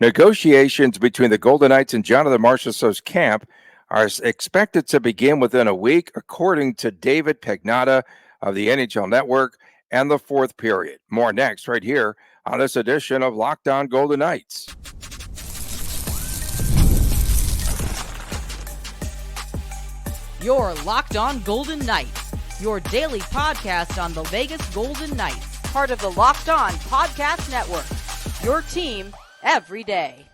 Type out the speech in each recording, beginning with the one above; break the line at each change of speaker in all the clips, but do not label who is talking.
Negotiations between the Golden Knights and Jonathan Marchessault's camp are expected to begin within a week, according to David Pagnotta of the NHL Network and the fourth period. More next, right here on this edition of Locked On Golden Knights.
You're Locked On Golden Knights, your daily podcast on the Vegas Golden Knights, part of the Locked On Podcast Network, your team every day.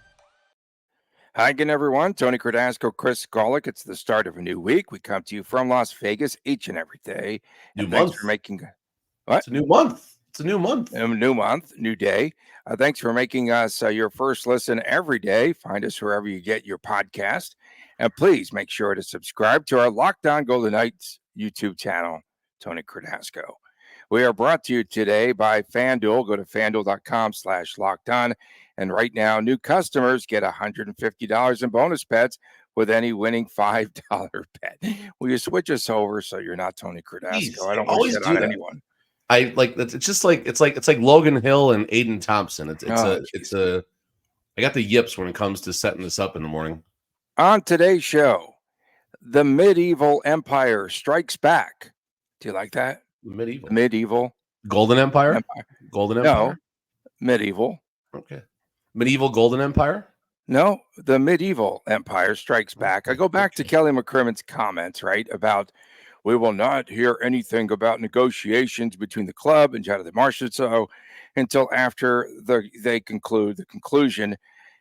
Hi again, everyone. Tony Cardasco, Chris Golick. It's the start of a new week. We come to you from Las Vegas each and every day.
New
And
month.
Thanks for making what?
It's a new month. It's a new month.
New month, new day. Thanks for making us your first listen every day. Find us wherever you get your podcast. And please make sure to subscribe to our Locked On Golden Knights YouTube channel, Tony Cardasco. We are brought to you today by FanDuel. Go to FanDuel.com/LockedOn. And right now, new customers get $150 in bonus bets with any winning $5 bet. Will you switch us over so you're not Tony Cardasco?
Jeez,
I don't
always
wish that
do
on
that.
anyone.
I like that. It's like Logan Hill and Aiden Thompson. I got the yips when it comes to setting this up in the morning.
On today's show, the medieval empire strikes back. Do you like that? Medieval
Golden Empire? Golden Empire?
No, medieval.
Okay. Medieval Golden Empire?
No, the medieval empire strikes back. I go back to Kelly McCrimmon's comments, right, about we will not hear anything about negotiations between the club and Jonathan Marchessault until after they conclude the conclusion,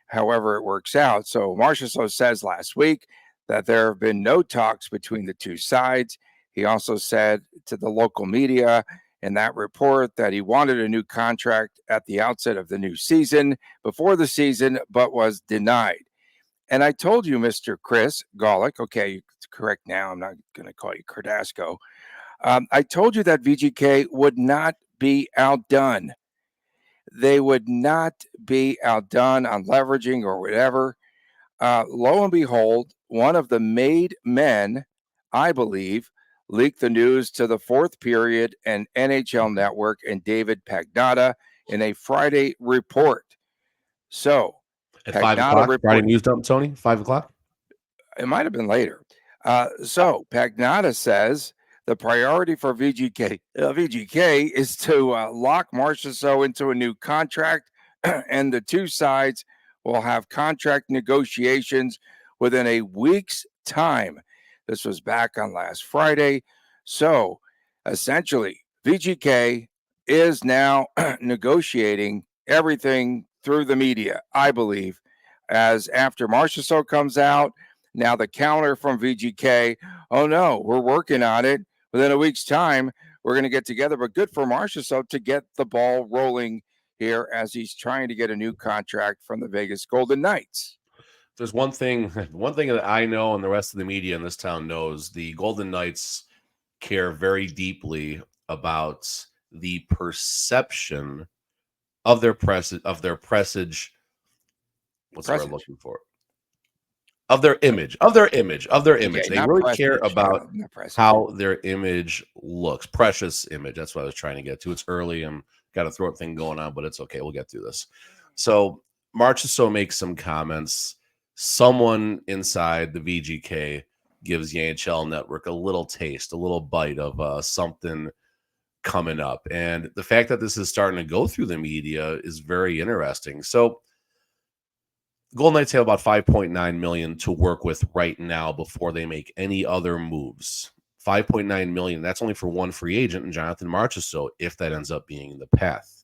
however it works out. So Marcheso says last week that there have been no talks between the two sides. He also said to the local media in that report that he wanted a new contract at the outset of the new season, before the season, but was denied. And I told you, Mr. Chris Golick, okay, it's correct now, I'm not going to call you Cardasco. I told you that VGK would not be outdone. They would not be outdone on leveraging or whatever. Lo and behold, one of the made men, I believe, leaked the news to the fourth period and NHL Network and David Pagnotta in a Friday report. So,
at 5 o'clock, Friday news dump, Tony? 5 o'clock?
It might have been later. So, Pagnotta says the priority for VGK is to lock Marcheso into a new contract, and the two sides will have contract negotiations within a week's time. This was back on last Friday. So, essentially, VGK is now negotiating everything through the media, I believe, as after Marchessault comes out, now the counter from VGK, oh no, we're working on it. Within a week's time, we're going to get together. But good for Marchessault to get the ball rolling here as he's trying to get a new contract from the Vegas Golden Knights.
There's one thing that I know and the rest of the media in this town knows. The Golden Knights care very deeply about the perception of their presage. What's the word I'm looking for? Of their image. Okay, they really care about how their image looks. Precious image. That's what I was trying to get to. It's early. I'm got a throat thing going on, but it's okay. We'll get through this. So Marchessault makes some comments. Someone inside the VGK gives the NHL Network a little taste, a little bite of something coming up. And the fact that this is starting to go through the media is very interesting. So Golden Knights have about $5.9 million to work with right now before they make any other moves. $5.9 million, that's only for one free agent, and Jonathan Marchessault, if that ends up being the path.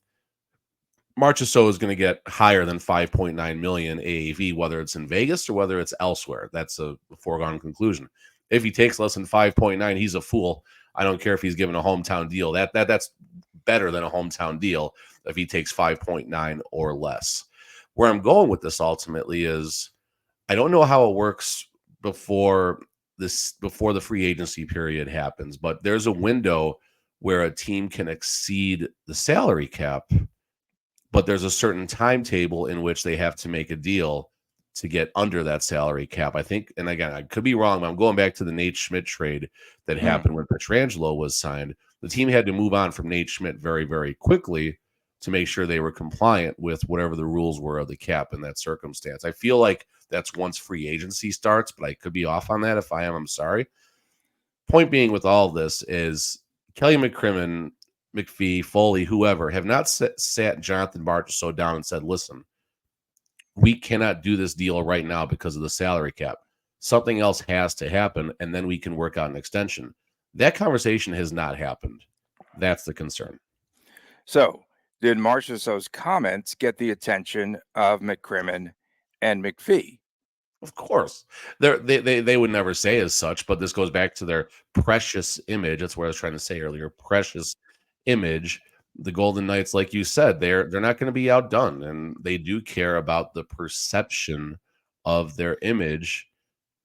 Marcheso is going to get higher than $5.9 million AAV, whether it's in Vegas or whether it's elsewhere. That's a foregone conclusion. If he takes less than 5.9, he's a fool. I don't care if he's given a hometown deal. That's better than a hometown deal if he takes 5.9 or less. Where I'm going with this ultimately is I don't know how it works before the free agency period happens, but there's a window where a team can exceed the salary cap, but there's a certain timetable in which they have to make a deal to get under that salary cap. I think, and again, I could be wrong, but I'm going back to the Nate Schmidt trade that happened when Pietrangelo was signed. The team had to move on from Nate Schmidt very, very quickly to make sure they were compliant with whatever the rules were of the cap in that circumstance. I feel like that's once free agency starts, but I could be off on that. If I am, I'm sorry. Point being with all this is Kelly McCrimmon, McPhee, Foley, whoever have not sat Jonathan Marchessault down and said, listen, we cannot do this deal right now because of the salary cap. Something else has to happen, and then we can work out an extension. That conversation has not happened. That's the concern.
So, did Marchessault's comments get the attention of McCrimmon and McPhee?
Of course. They would never say as such, but this goes back to their precious image. That's what I was trying to say earlier. Precious image. The Golden Knights, like you said, they're not going to be outdone, and they do care about the perception of their image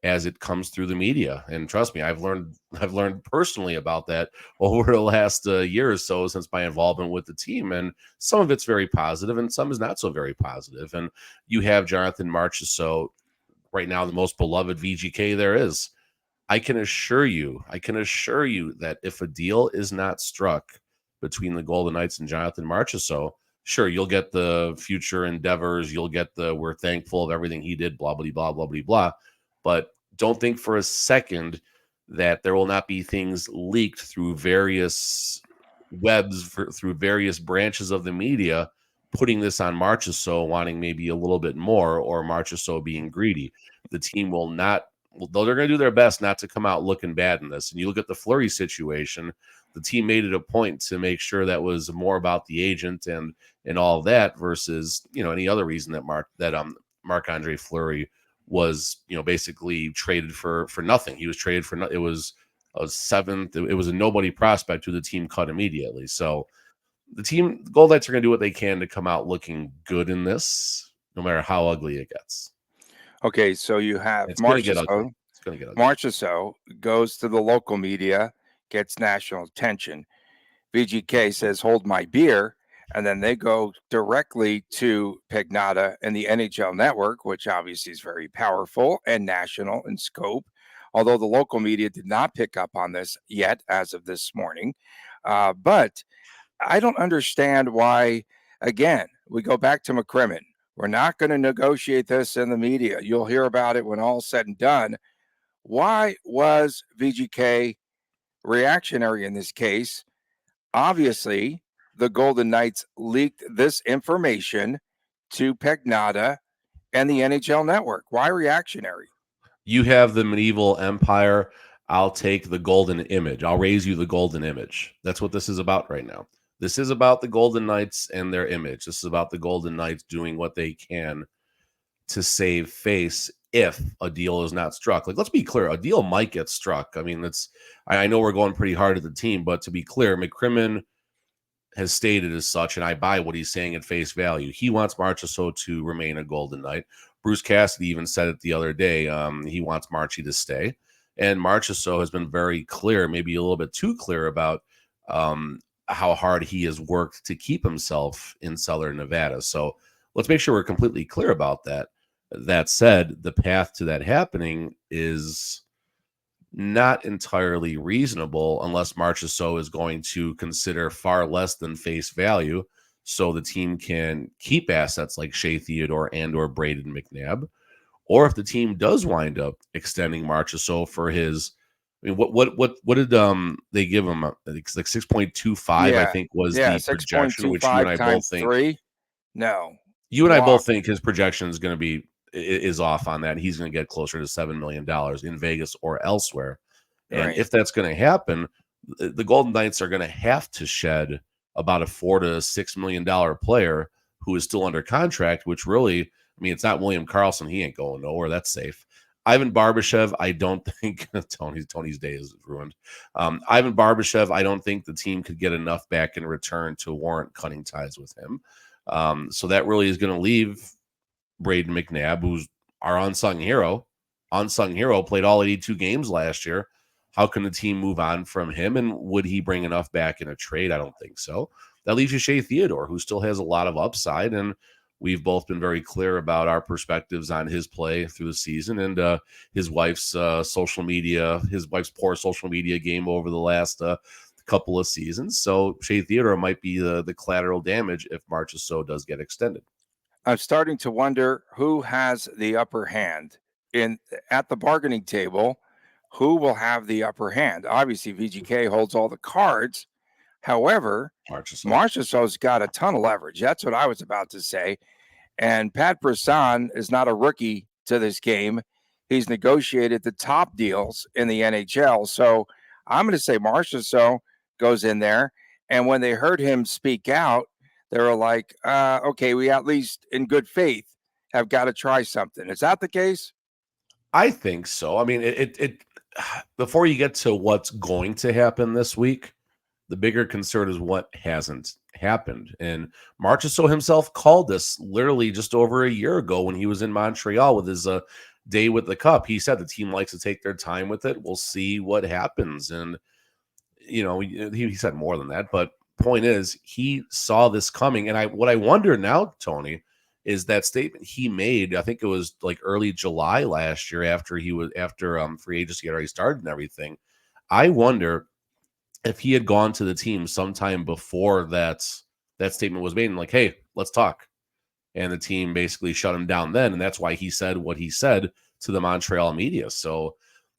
as it comes through the media. And trust me, I've learned personally about that over the last year or so since my involvement with the team. And some of it's very positive, and some is not so very positive. And you have Jonathan Marchessault right now, the most beloved VGK there is. I can assure you that if a deal is not struck between the Golden Knights and Jonathan Marchessault, sure, you'll get the future endeavors, you'll get the we're thankful of everything he did, blah, blah, blah, blah, blah, blah. But don't think for a second that there will not be things leaked through various webs, through various branches of the media, putting this on Marchessault wanting maybe a little bit more, or Marchessault being greedy. The team will not, though they're going to do their best not to come out looking bad in this. And you look at the Fleury situation, the team made it a point to make sure that was more about the agent and all of that versus, any other reason that Marc-Andre Fleury was, basically traded for nothing. He was traded for it was a seventh. It was a nobody prospect who the team cut immediately. So the Gold Knights are going to do what they can to come out looking good in this, no matter how ugly it gets.
Okay, so you have
It's going to get ugly.
Marchessault goes to the local media, gets national attention. VGK says, hold my beer. And then they go directly to Pagnotta and the NHL Network, which obviously is very powerful and national in scope, although the local media did not pick up on this yet as of this morning. But I don't understand why, again, we go back to McCrimmon. We're not going to negotiate this in the media. You'll hear about it when all's said and done. Why was VGK reactionary in this case? Obviously, the Golden Knights leaked this information to Pagnotta and the NHL Network. Why reactionary?
You have the medieval empire. I'll take the golden image. I'll raise you the golden image. That's what this is about right now. This is about the Golden Knights and their image. This is about the Golden Knights doing what they can to save face if a deal is not struck. Like, let's be clear, a deal might get struck. I mean, I know we're going pretty hard at the team, but to be clear, McCrimmon has stated as such, and I buy what he's saying at face value. He wants Marchessault to remain a Golden Knight. Bruce Cassidy even said it the other day. He wants Marchie to stay. And Marchessault has been very clear, maybe a little bit too clear about how hard he has worked to keep himself in Southern Nevada. So let's make sure we're completely clear about that. That said, the path to that happening is not entirely reasonable unless Marchessault is going to consider far less than face value so the team can keep assets like Shea Theodore and or Braden McNabb. Or if the team does wind up extending Marchessault for his, I mean, what did they give him? It's like 6.25, I think was the projection, which you and I both think.
3? No.
You and I both think his projection is going to is off on that. He's going to get closer to $7 million in Vegas or elsewhere. And if that's going to happen, the Golden Knights are going to have to shed about a $4 to $6 million player who is still under contract, which really, I mean, it's not William Karlsson. He ain't going nowhere. That's safe. Ivan Barbashev, I don't think Tony's day is ruined. Ivan Barbashev, I don't think the team could get enough back in return to warrant cutting ties with him. So that really is going to leave Braden McNabb, who's our unsung hero, played all 82 games last year. How can the team move on from him? And would he bring enough back in a trade? I don't think so. That leaves you Shea Theodore, who still has a lot of upside. And we've both been very clear about our perspectives on his play through the season and his wife's poor social media game over the last couple of seasons. So Shea Theodore might be the collateral damage if Marcheso does get extended.
I'm starting to wonder who has the upper hand at the bargaining table. Who will have the upper hand? Obviously, VGK holds all the cards. However, Marcheso's got a ton of leverage. That's what I was about to say. And Pat Brisson is not a rookie to this game. He's negotiated the top deals in the NHL. So I'm going to say Marcheso goes in there. And when they heard him speak out, they were like, okay, we at least in good faith have got to try something. Is that the case?
I think so. I mean, it before you get to what's going to happen this week, the bigger concern is what hasn't happened. And Marcheso himself called this literally just over a year ago when he was in Montreal with his day with the Cup. He said the team likes to take their time with it. We'll see what happens. And, you know, he said more than that. But point is, he saw this coming. And what I wonder now, Tony, is that statement he made, I think it was like early July last year after free agency had already started and everything. I wonder if he had gone to the team sometime before that statement was made and like, hey, let's talk. And the team basically shut him down then. And that's why he said what he said to the Montreal media. So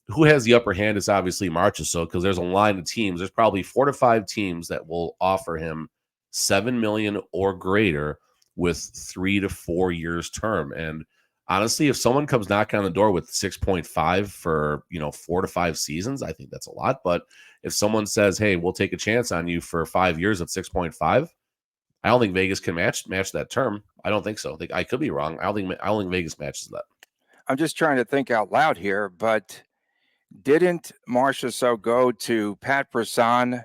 who has the upper hand is obviously Marcheso, because there's a line of teams. There's probably 4 to 5 teams that will offer him $7 million or greater with 3 to 4 years term. And honestly, if someone comes knocking on the door with 6.5 for, 4 to 5 seasons, I think that's a lot. But if someone says, hey, we'll take a chance on you for 5 years at 6.5, I don't think Vegas can match that term. I don't think so. I could be wrong. I don't think Vegas matches that.
I'm just trying to think out loud here, but didn't Marchessault go to Pat Brisson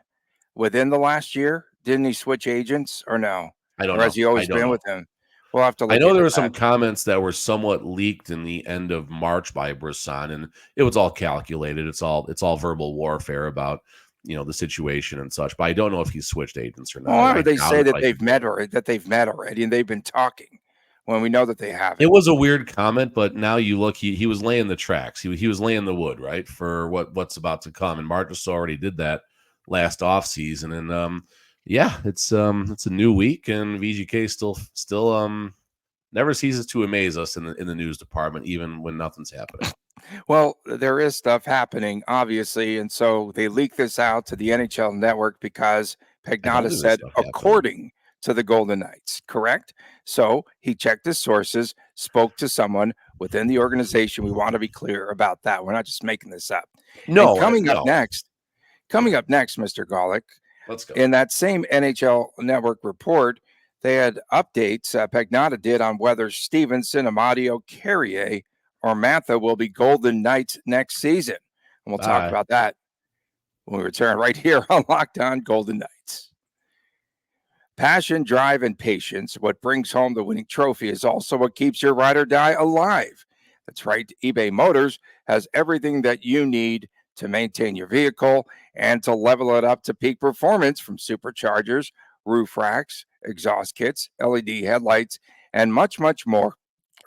within the last year? Didn't he switch agents or no?
I don't
or
know.
Has he always been with him? We'll have to look.
I know there were some comments that were somewhat leaked in the end of March by Brisson, and it was all calculated. It's all verbal warfare about the situation and such. But I don't know if he switched agents or not.
Well, why would they say that they've met already and they've been talking when we know that they haven't?
It was a weird comment, but now you look, he was laying the tracks. He was laying the wood, right, for what's about to come. And Marcus already did that last offseason. And it's a new week, and VGK still never ceases to amaze us in the news department, even when nothing's happening.
Well, there is stuff happening, obviously, and so they leaked this out to the NHL Network because Pagnotta said, according to the Golden Knights, correct? So he checked his sources, spoke to someone within the organization. We want to be clear about that. We're not just making this up.
No.
And coming up next, Mr. Golick,
let's go.
In that same NHL Network report, they had updates Pagnotta did on whether Stevenson, Amadio, Carrier, or Mantha will be Golden Knights next season. And we'll talk about that when we return right here on Locked On Golden Knights. Passion, drive, and patience. What brings home the winning trophy is also what keeps your ride or die alive. That's right. eBay Motors has everything that you need to maintain your vehicle and to level it up to peak performance, from superchargers, roof racks, exhaust kits, LED headlights, and much, much more.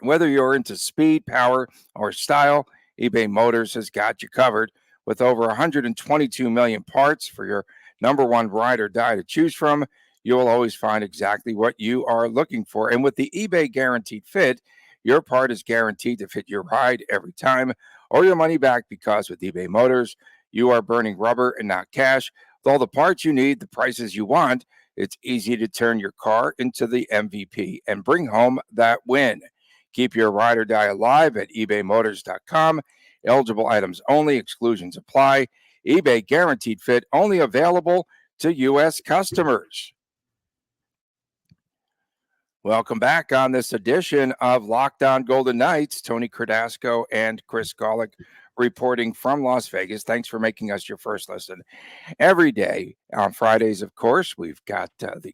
Whether you're into speed, power, or style, eBay Motors has got you covered. With over 122 million parts for your number one ride or die to choose from, you will always find exactly what you are looking for. And with the eBay Guaranteed Fit, your part is guaranteed to fit your ride every time, or your money back, because with eBay Motors, you are burning rubber and not cash. With all the parts you need, the prices you want, it's easy to turn your car into the MVP and bring home that win. Keep your ride or die alive at ebaymotors.com. Eligible items only. Exclusions apply. eBay Guaranteed Fit only available to U.S. customers. Welcome back on this edition of Locked On Golden Knights. Tony Cardasco and Chris Golick reporting from Las Vegas. Thanks for making us your first listen every day. On Fridays, of course, we've got the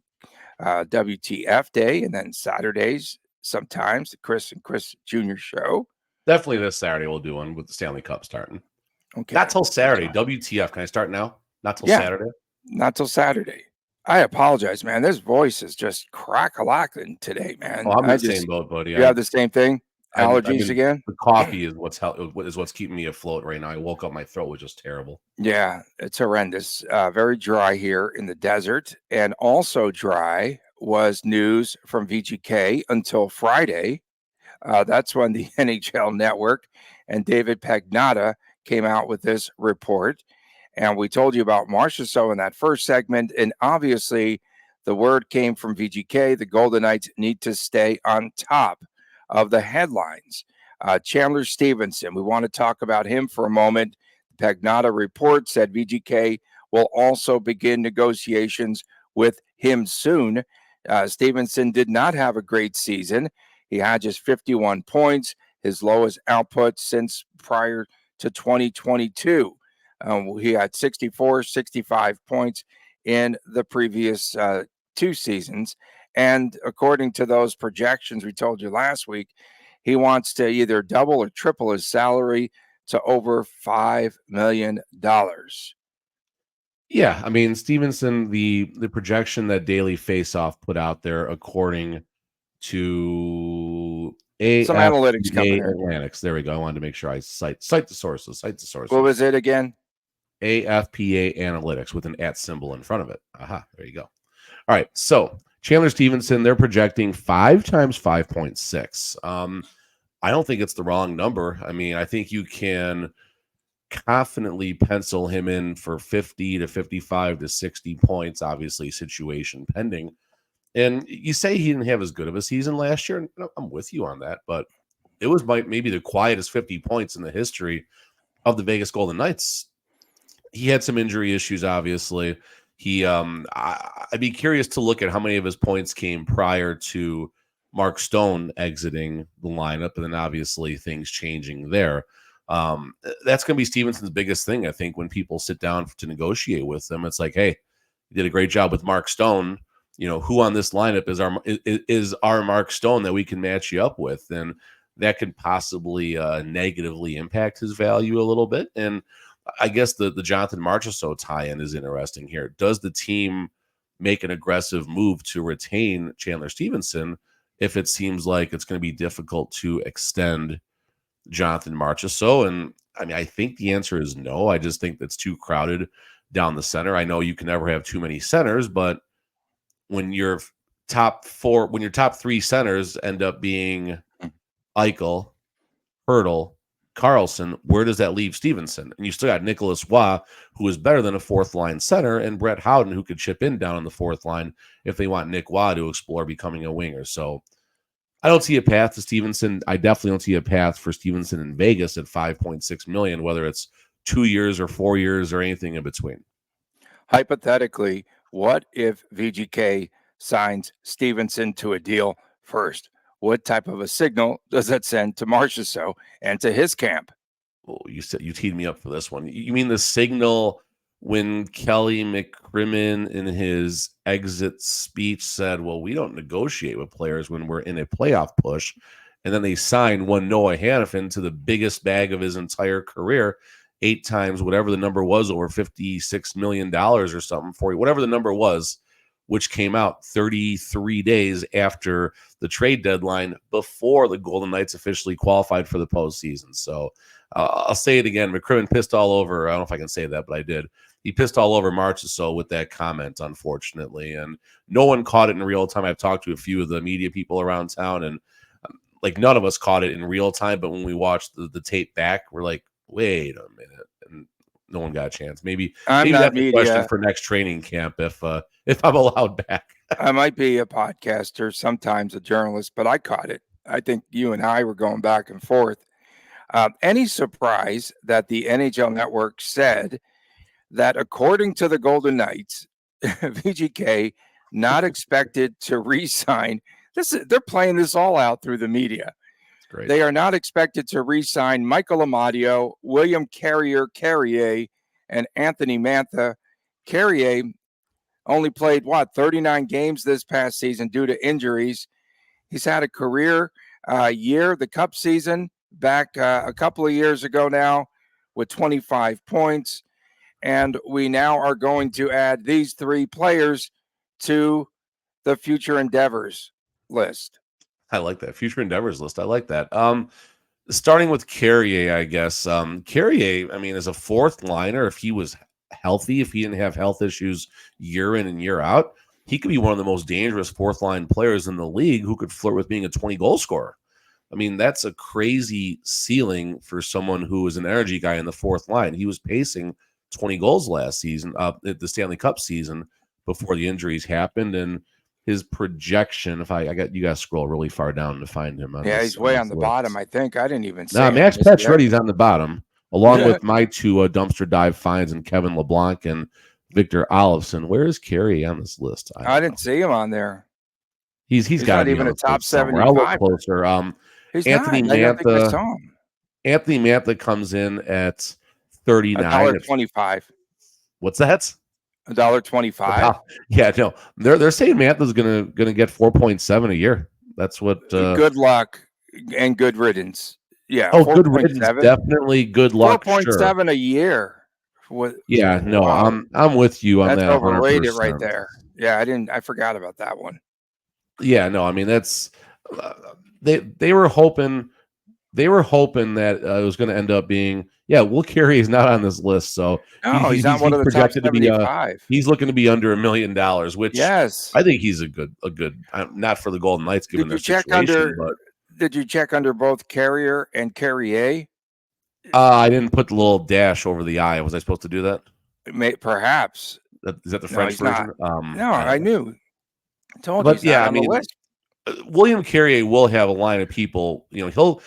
WTF Day, and then Saturdays, sometimes the Chris and Chris Jr. show.
Definitely this Saturday we'll do one with the Stanley Cup starting.
Okay.
Not till Saturday. WTF. Can I start now? Not till Saturday?
Not till Saturday. I apologize, man. This voice is just crack-a-lacking today, man.
Oh, I'm in the same boat, buddy.
You have the same thing? Allergies again?
the coffee is what's keeping me afloat right now. I woke up, my throat was just terrible.
Yeah, it's horrendous. Very dry here in the desert. And also dry was news from VGK until Friday. That's when the NHL Network and David Pagnotta came out with this report. And we told you about Marcheso in that first segment. And obviously, the word came from VGK. The Golden Knights need to stay on top of the headlines. Chandler Stevenson, we want to talk about him for a moment. The Pagnotta report said VGK will also begin negotiations with him soon. Stevenson did not have a great season. He had just 51 points, his lowest output since prior to 2022. He had 64, 65 points in the previous 2 seasons. And according to those projections we told you last week, he wants to either double or triple his salary to over $5 million.
Yeah, I mean, Stevenson, the projection that Daily Faceoff put out there, according to
Some analytics
AFPA
coming in.
Analytics. There we go. I wanted to make sure I cite the sources.
What was it again?
AFPA Analytics with an @ symbol in front of it. Aha, there you go. All right, so Chandler Stevenson, they're projecting 5 times 5.6. I don't think it's the wrong number. I mean, I think you can confidently pencil him in for 50 to 55 to 60 points, obviously situation pending. And you say he didn't have as good of a season last year. I'm with you on that, but it was maybe the quietest 50 points in the history of the Vegas Golden Knights. He had some injury issues, obviously. I'd be curious to look at how many of his points came prior to Mark Stone exiting the lineup, and then obviously things changing there. That's going to be Stevenson's biggest thing, I think, when people sit down to negotiate with him. It's like, hey, you did a great job with Mark Stone. You know, who on this lineup is our Mark Stone that we can match you up with? And that could possibly negatively impact his value a little bit. And I guess the Jonathan Marchessault tie-in is interesting here. Does the team make an aggressive move to retain Chandler Stevenson if it seems like it's going to be difficult to extend Jonathan Marchessault? And I mean, I think the answer is no. I just think that's too crowded down the center. I know you can never have too many centers, but when your top 3 centers end up being Eichel, Hurdle, Carlson, where does that leave Stevenson? And you still got Nicholas Waugh, who is better than a 4th-line center, and Brett Howden, who could chip in down on the 4th line if they want Nick Waugh to explore becoming a winger. So I don't see a path to Stevenson. I definitely don't see a path for Stevenson in Vegas at $5.6 million, whether it's 2 years or 4 years or anything in between.
Hypothetically, what if VGK signs Stevenson to a deal first? What type of a signal does that send to Marchessault and to his camp?
Oh, you teed me up for this one. You mean the signal when Kelly McCrimmon in his exit speech said, well, we don't negotiate with players when we're in a playoff push. And then they signed one Noah Hannafin to the biggest bag of his entire career, 8 times whatever the number was, over $56 million or something for you, whatever the number was, which came out 33 days after the trade deadline, before the Golden Knights officially qualified for the postseason. So I'll say it again. McCrimmon pissed all over. I don't know if I can say that, but I did. He pissed all over Marchessault with that comment, unfortunately. And no one caught it in real time. I've talked to a few of the media people around town, and like none of us caught it in real time. But when we watched the tape back, we're like, wait a minute. And no one got a chance. Maybe that's a question for next training camp if I'm allowed back.
I might be a podcaster, sometimes a journalist, but I caught it. I think you and I were going back and forth. Any surprise that the NHL Network said that according to the Golden Knights, VGK not expected to re-sign. They're playing this all out through the media.
Great.
They are not expected to re-sign Michael Amadio, William Carrier, and Anthony Mantha. Carrier only played, 39 games this past season due to injuries. He's had a career year, the Cup season, back a couple of years ago now with 25 points. And we now are going to add these 3 players to the future endeavors list.
I like that. Future endeavors list. I like that. Starting with Carrier, I guess. Carrier, I mean, as a fourth liner, if he was healthy, if he didn't have health issues year in and year out, he could be one of the most dangerous fourth line players in the league who could flirt with being a 20 goal scorer. I mean, that's a crazy ceiling for someone who is an energy guy in the fourth line. He was pacing 20 goals last season, at the Stanley Cup season before the injuries happened. And his projection, if I got you guys scroll really far down to find him.
He's way on the bottom, I think. I didn't even see
Now,
him.
Max Pacioretty's on the bottom, along with my two dumpster dive finds and Kevin LeBlanc and Victor Olofsson. Where is Carey on this list?
I didn't see him on there.
He's got to be
even a top 75.
I'll look closer. Anthony Mantha. Anthony Mantha comes in at 39.
$1.25.
What's that?
$1.25.
Yeah, no. They're saying Mantha's gonna get 4.7 a year. That's what.
Good luck and good riddance. Yeah.
Oh, good riddance. Definitely good luck.
4.7 a year. What?
Yeah. No, wow. I'm with you on that.
That's overrated 100%. Right there. Yeah, I forgot about that one.
Yeah. No, I mean that's they were hoping that it was going to end up being. Yeah, Will Carey is not on this list, so
he's not one of the top 75.
He's looking to be under $1 million, which
yes,
I think he's a good. Not for the Golden Knights given their situation.
Did you check under both Carrier and Carrier?
I didn't put the little dash over the I. Was I supposed to do that?
Perhaps.
Is that the French version?
No, I knew. I told
but
you.
Yeah, I mean, William Carrier will have a line of people. You know,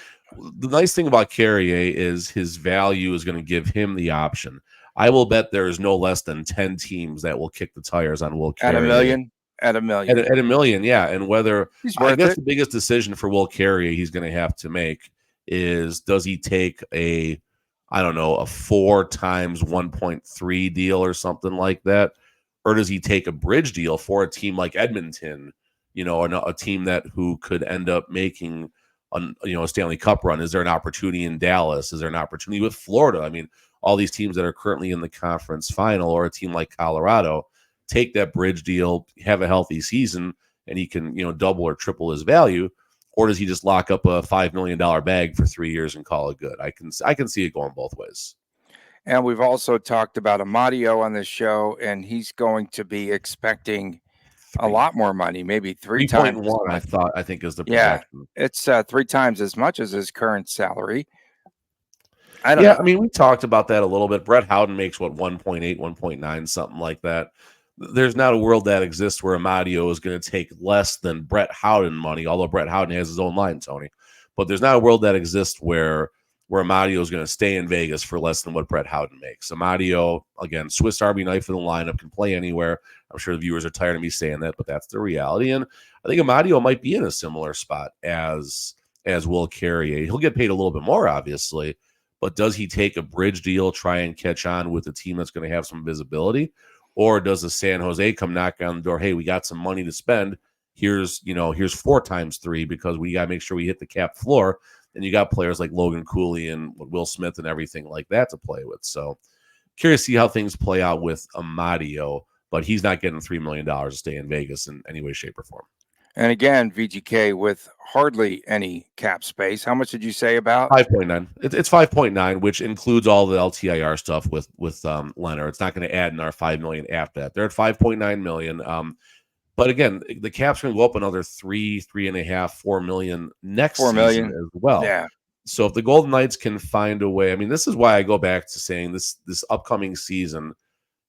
the nice thing about Carrier is his value is going to give him the option. I will bet there is no less than 10 teams that will kick the tires on Will Carrier.
At $1 million? At $1 million.
At $1 million, yeah. And whether
I guess
the biggest decision for Will Carrier he's going to have to make is, does he take a 4 times 1.3 deal or something like that? Or does he take a bridge deal for a team like Edmonton, a team who could end up making a Stanley Cup run? Is there an opportunity in Dallas? Is there an opportunity with Florida? I mean, all these teams that are currently in the conference final, or a team like Colorado, take that bridge deal, have a healthy season, and he can, double or triple his value. Or does he just lock up a $5 million bag for 3 years and call it good? I can see it going both ways.
And we've also talked about Amadio on this show, and he's going to be expecting a lot more money, maybe 3 times.
3.1, I think is the projection.
Yeah, it's 3 times as much as his current salary. I don't know.
I mean, we talked about that a little bit. Brett Howden makes 1.8, 1.9, something like that. There's not a world that exists where Amadio is going to take less than Brett Howden money, although Brett Howden has his own line, Tony. But there's not a world that exists where Amadio is going to stay in Vegas for less than what Brett Howden makes. Amadio, again, Swiss Army knife in the lineup, can play anywhere. I'm sure the viewers are tired of me saying that, but that's the reality. And I think Amadio might be in a similar spot as Will Carrier. He'll get paid a little bit more, obviously, but does he take a bridge deal, try and catch on with a team that's going to have some visibility? Or does the San Jose come knocking on the door? Hey, we got some money to spend. Here's 4 times 3 because we got to make sure we hit the cap floor. And you got players like Logan Cooley and Will Smith and everything like that to play with. So curious to see how things play out with Amadio, but he's not getting $3 million to stay in Vegas in any way, shape, or form.
And again, VGK with hardly any cap space. How much did you say about?
5.9. It's 5.9, which includes all the LTIR stuff with Leonard. It's not going to add in our $5 million after that. They're at 5.9 million. But again, the cap's going to go up another 3.5, 4 million next season as well.
Yeah.
So if the Golden Knights can find a way, I mean, this is why I go back to saying this upcoming season,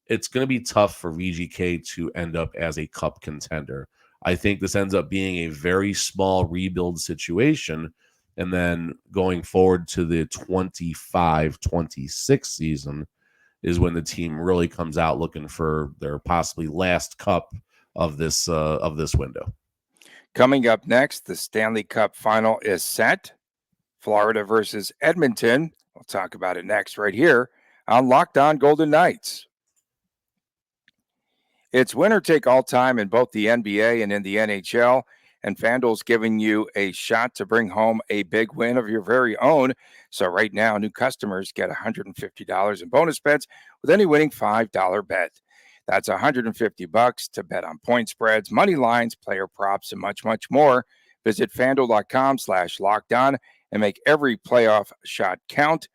it's going to be tough for VGK to end up as a cup contender. I think this ends up being a very small rebuild situation. And then going forward to the 25-26 season is when the team really comes out looking for their possibly last cup of this window.
Coming up next, the Stanley Cup Final is set. Florida versus Edmonton. We'll talk about it next right here on Locked On Golden Knights. It's winner take all time in both the NBA and in the NHL, and FanDuel's giving you a shot to bring home a big win of your very own. So right now, new customers get $150 in bonus bets with any winning $5 bet. That's $150 to bet on point spreads, money lines, player props, and much, much more. Visit FanDuel.com/lockedon and make every playoff shot count.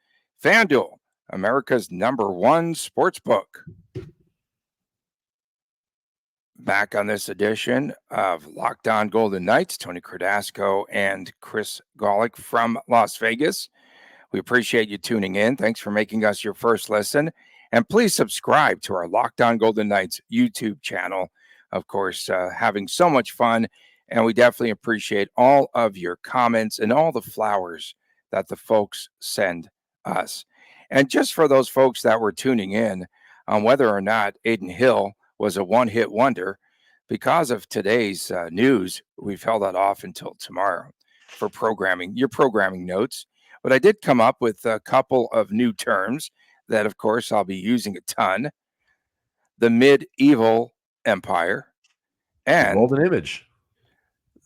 FanDuel, America's #1 sportsbook. Back on this edition of Locked On Golden Knights, Tony Cardasco and Chris Golick from Las Vegas. We appreciate you tuning in. Thanks for making us your first listen. And please subscribe to our Locked On Golden Knights YouTube channel. Of course, having so much fun. And we definitely appreciate all of your comments and all the flowers that the folks send us. And just for those folks that were tuning in on whether or not Aiden Hill was a one-hit wonder, because of today's news, we've held that off until tomorrow for your programming notes. But I did come up with a couple of new terms that, of course, I'll be using a ton. The medieval empire and
Golden Image.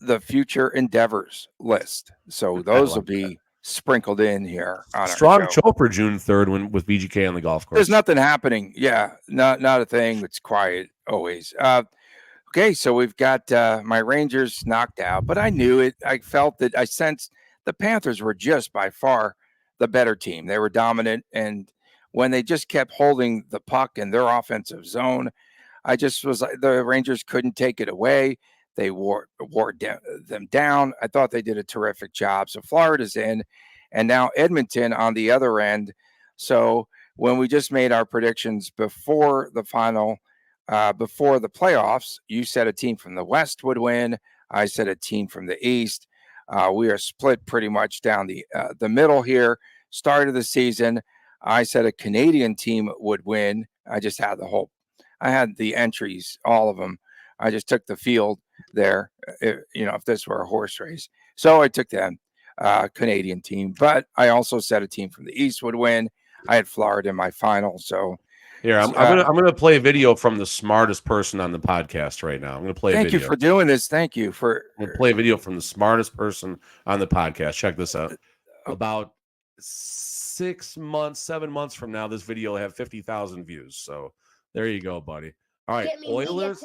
The future endeavors list. So those will be sprinkled in here on
Strong
our show.
Chopper June 3rd with VGK on the golf course.
There's nothing happening. Yeah, not a thing. It's quiet always. Okay, so we've got my Rangers knocked out, but I knew it. I felt that. I sensed the Panthers were just by far the better team. They were dominant, and when they just kept holding the puck in their offensive zone, I just was like, the Rangers couldn't take it away. They wore them down. I thought they did a terrific job. So Florida's in, and now Edmonton on the other end. So when we just made our predictions before the final, before the playoffs, you said a team from the West would win. I said a team from the East. We are split pretty much down the middle here. Start of the season, I said a Canadian team would win. I just had I had the entries, all of them. I just took the field there, if this were a horse race. So I took that Canadian team, but I also said a team from the East would win. I had Florida in my final. So
here, I'm gonna play a video from the smartest person on the podcast right now. I'm gonna play a video.
Thank you for doing this. Thank you for.
I'm gonna play a video from the smartest person on the podcast. Check this out. About 7 months from now, this video will have 50,000 views. So there you go, buddy. All right, Oilers.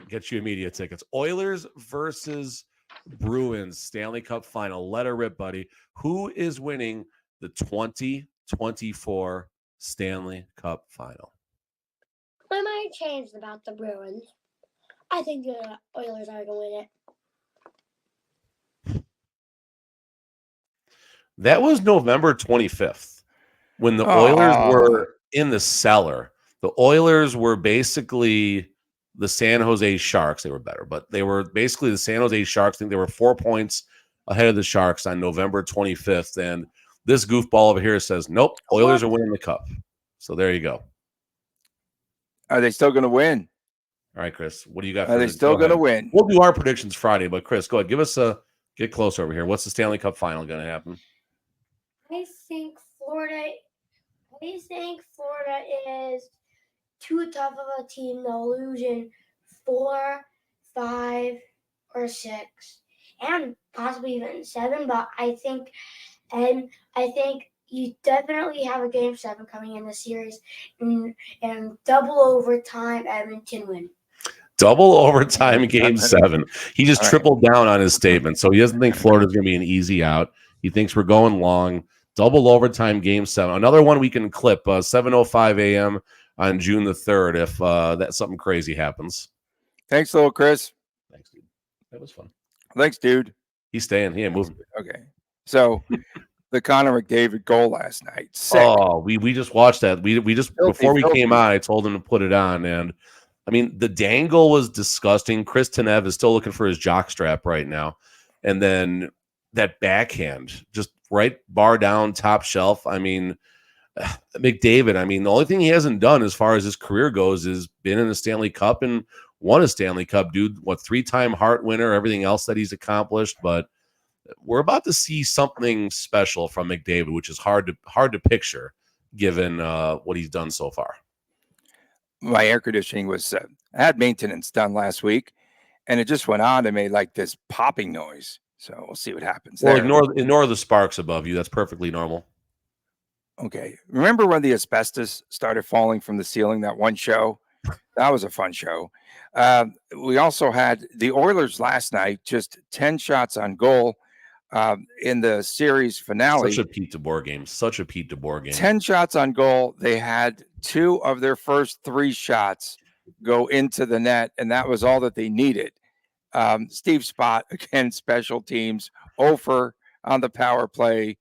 Get you immediate tickets. Oilers versus Bruins Stanley Cup Final. Let her rip, buddy. Who is winning the 2024 Stanley Cup Final?
My mind changed about the Bruins. I think the Oilers are going to win it.
That was November 25th when the Oilers were in the cellar. The Oilers were basically the San Jose Sharks. They were better, but they were basically the San Jose Sharks. I think they were 4 points ahead of the Sharks on November 25th. And this goofball over here says, nope, Oilers are winning the cup. So there you go.
Are they still going to win?
All right, Chris, what do you got?
Are they still going to win?
We'll do our predictions Friday, but Chris, go ahead. Get close over here. What's the Stanley Cup Final going to happen?
I think Florida is too tough of a team to lose in 4, 5, or 6, and possibly even 7. But I think you definitely have a Game 7 coming in the series, and double overtime Edmonton win.
Double overtime Game 7. He just tripled down on his statement. So he doesn't think Florida's going to be an easy out. He thinks we're going long. Double overtime Game 7. Another one we can clip, 7:05 a.m. on June the 3rd if that something crazy happens.
Thanks, little Chris.
Thanks, dude. That was fun.
Thanks, dude.
He's staying. He ain't moving.
Okay. So the Connor McDavid goal last night. Sick.
Oh, we just watched that. We just before we came on, I told him to put it on, and I mean the dangle was disgusting. Chris Tanev is still looking for his jockstrap right now, and then that backhand, just right bar down, top shelf. I mean, McDavid. I mean, the only thing he hasn't done as far as his career goes is been in a Stanley Cup and won a Stanley Cup, dude. 3-time Hart winner, everything else that he's accomplished, but we're about to see something special from McDavid, which is hard to picture given what he's done so far.
My air conditioning was I had maintenance done last week, and it just went on and made like this popping noise. So we'll see what happens.
Well, ignore the sparks above you. That's perfectly normal.
Okay. Remember when the asbestos started falling from the ceiling, that one show? That was a fun show. We also had the Oilers last night, just 10 shots on goal in the series finale.
Such a Pete DeBoer game.
10 shots on goal. They had 2 of their first 3 shots go into the net, and that was all that they needed. Steve Spott, again, special teams, 0 for on the power play,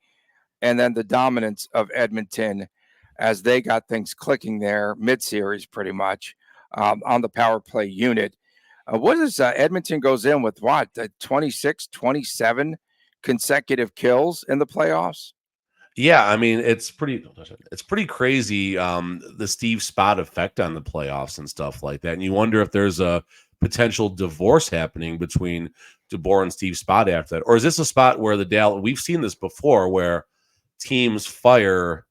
and then the dominance of Edmonton as they got things clicking there mid-series pretty much on the power play unit. What is Edmonton goes in with 26, 27 consecutive kills in the playoffs?
Yeah, I mean, it's pretty crazy, the Steve Spott effect on the playoffs and stuff like that. And you wonder if there's a potential divorce happening between DeBoer and Steve Spott after that. Or is this a spot where we've seen this before where teams fire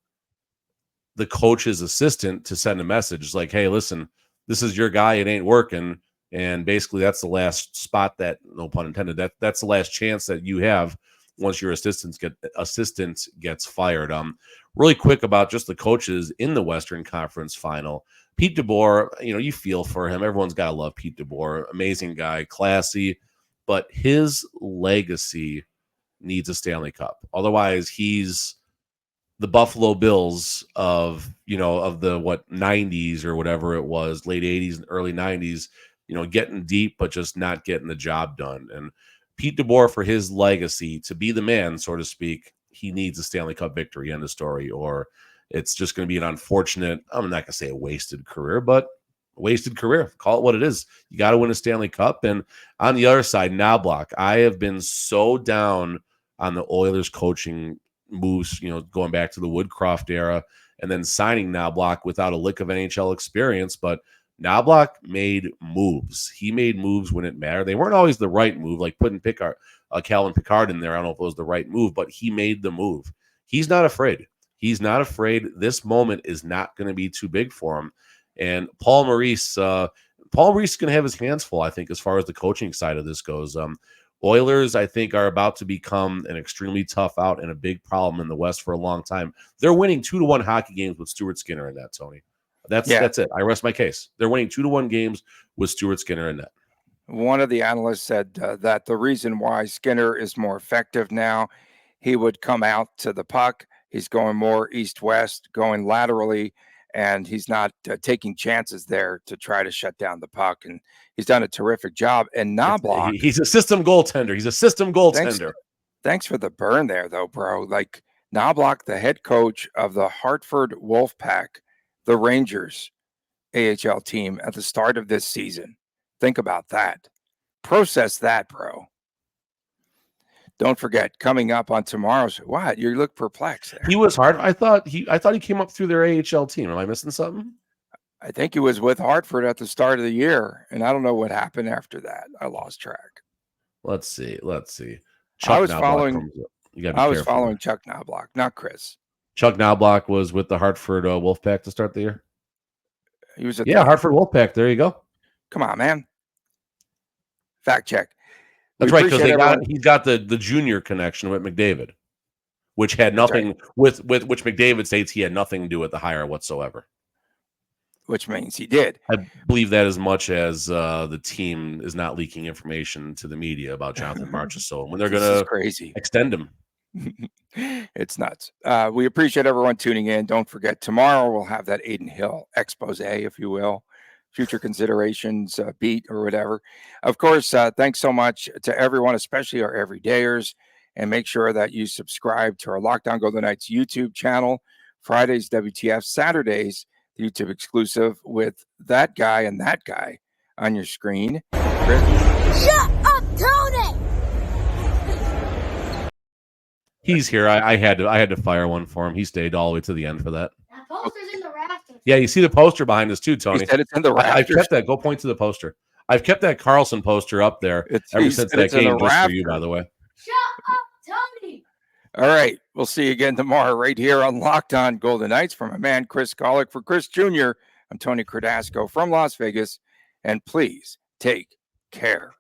the coach's assistant to send a message like, hey, listen, this is your guy, it ain't working. And basically that's the last spot that, no pun intended, that's the last chance that you have once your assistant gets fired. Really quick about just the coaches in the Western Conference Final. Pete DeBoer, you feel for him. Everyone's got to love Pete DeBoer. Amazing guy, classy, but his legacy needs a Stanley Cup. Otherwise, he's the Buffalo Bills of the 90s or whatever it was, late 80s and early 90s, getting deep, but just not getting the job done. And Pete DeBoer, for his legacy, to be the man, so to speak, he needs a Stanley Cup victory, end of story, or it's just going to be an unfortunate, I'm not going to say a wasted career, but a wasted career. Call it what it is. You got to win a Stanley Cup. And on the other side, Knobloch, I have been so down on the Oilers coaching moves, going back to the Woodcroft era and then signing Knobloch without a lick of NHL experience. But Knobloch made moves. He made moves when it mattered. They weren't always the right move, like putting Calvin Pickard in there. I don't know if it was the right move, but he made the move. He's not afraid. He's not afraid. This moment is not going to be too big for him. And Paul Maurice is going to have his hands full, I think, as far as the coaching side of this goes. Oilers, I think, are about to become an extremely tough out and a big problem in the West for a long time. They're winning 2-1 hockey games with Stuart Skinner in that, Tony. That's it. I rest my case. They're winning 2-1 games with Stuart Skinner in that.
One of the analysts said that the reason why Skinner is more effective now, he would come out to the puck. He's going more east-west, going laterally, and he's not taking chances there to try to shut down the puck. And he's done a terrific job. And Knobloch,
he's a system goaltender.
Thanks for the burn there, though, bro. Like Knobloch, the head coach of the Hartford Wolfpack, the Rangers AHL team at the start of this season. Think about that. Process that, bro. Don't forget, coming up on tomorrow's. What? You look perplexed there.
He was hard. I thought he came up through their AHL team. Am I missing something?
I think he was with Hartford at the start of the year, and I don't know what happened after that. I lost track.
Let's see.
I was following Chuck Knobloch, not Chris.
Chuck Knobloch was with the Hartford Wolfpack to start the year.
He was
Hartford Wolfpack. There you go.
Come on, man. Fact check.
That's right, because he's got the junior connection with McDavid, which had nothing with which McDavid states he had nothing to do with the hire whatsoever.
Which means he did.
I believe that as much as the team is not leaking information to the media about Jonathan Marchessault when they're going to extend him.
It's nuts. We appreciate everyone tuning in. Don't forget, tomorrow we'll have that Aiden Hill expose, if you will. Future considerations, beat or whatever. Of course, thanks so much to everyone, especially our everydayers. And make sure that you subscribe to our Locked On Golden Knights YouTube channel. Fridays, WTF. Saturdays, the YouTube exclusive with that guy and that guy on your screen. Chris?
Shut up, Tony!
He's here. I had to fire one for him. He stayed all the way to the end for that.
That poster's in the rafters.
Yeah, you see the poster behind us too, Tony.
He said it's in the rafters.
I've kept that. Go point to the poster. I've kept that Carlson poster up there ever since that game, just for you, by the way.
Shut up, Tony!
All right. We'll see you again tomorrow right here on Locked On Golden Knights. From my man, Chris Kollick. For Chris Jr., I'm Tony Cardasco from Las Vegas. And please take care.